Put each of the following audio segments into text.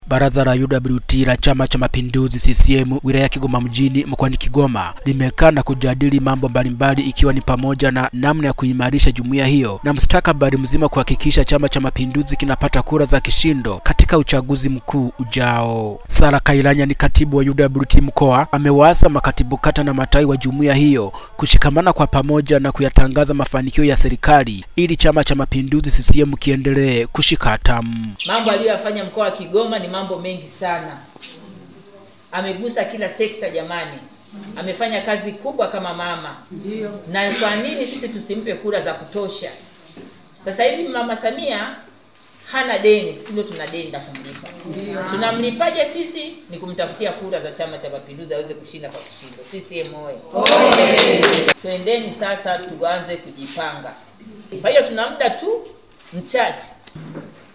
Baraza la UWT la Chama cha Mapinduzi CCM wilaya ya Kigoma mjini mkoani Kigoma limekaa na kujadili mambo mbalimbali ikiwa ni pamoja na namna ya kuimarisha jumuiya hiyo na mustakabali mzima kuhakikisha Chama cha Mapinduzi kinapata kura za kishindo katika uchaguzi mkuu ujao. Sara Kailanya ni katibu wa UWT mkoa, amewaasa makatibu kata na matawi wa jumuiya hiyo kushikamana kwa pamoja na kuyatangaza mafanikio ya serikali ili Chama cha Mapinduzi CCM kiendelee kushika hatamu. Mambo aliyofanya mkoa wa Kigoma ni mambo mengi sana. Amegusa kila sekta jamani. Amefanya kazi kubwa kama mama. Ndio. Na kwa nini sisi tusimpe kura za kutosha? Sasa hivi Mama Samia hana deni, sisi ndio tuna deni la kumlipa. Ndio. Tunamlipaje sisi? Ni kumtafutia kura za Chama cha Mapinduzi aweze kushinda kwa kishindo. CCM oyee. Twendeni sasa tuanze kujipanga. Kwa hiyo tuna muda tu mchache.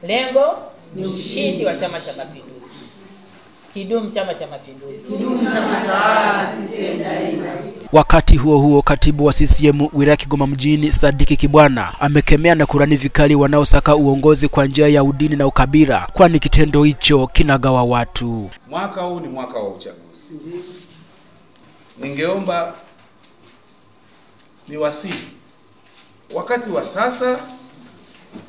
Lengo ni ushindi wa Chama cha Mapinduzi. Kidumu Chama cha Mapinduzi. Kidumu Chama cha CCM. Wakati huo huo, katibu wa CCM wilaya Kigoma mjini Sadiki Kibwana amekemea na kurani vikali wanaosaka uongozi kwa njia ya udini na ukabila, kwani kitendo hicho kinagawa watu. Mwaka huu ni mwaka wa uchaguzi. Ningeomba niwasihi wakati wa sasa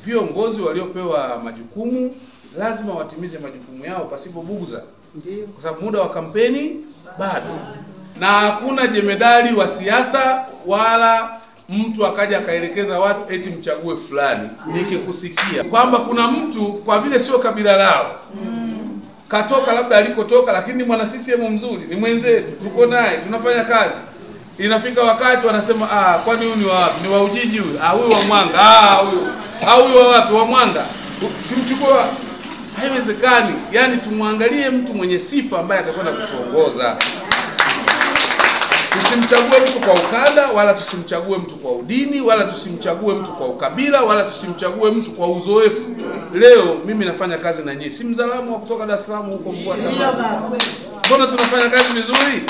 viongozi waliopewa majukumu lazima watimize majukumu yao pasipo buguza. Ndio. Kwa sababu muda wa kampeni bado. Na hakuna jemedali wa siasa wala mtu akaja akaelekeza watu eti mchague fulani. Nikikusikia kwamba kuna mtu kwa vile sio kabila lao katoka labda alikotoka, lakini mwana CCM mzuri, ni mwenzetu, tuko naye, tunafanya kazi. Inafika wakati wanasema kwani huyu ni wa wapi? Ni wa Ujiji huyu? Huyu wa Mwanga. Huyu wa wapi? Wa Mwanga. Tumchukua. Haiwezekani. Yaani tumwangalie mtu mwenye sifa ambaye atakwenda kutuongoza. Tusimchague mtu kwa ukanda, wala tusimchague mtu kwa udini, wala tusimchague mtu kwa ukabila, wala tusimchague mtu kwa uzoefu. Leo mimi nafanya kazi na nyinyi. Si mzalamu wa kutoka Dar es Salaam huko mkoa Samara. Mbona tunafanya kazi vizuri?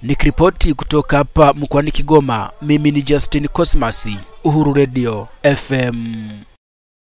Nikiripoti kutoka hapa mkoani Kigoma, mimi ni Justin Cosmas, Uhuru Radio FM.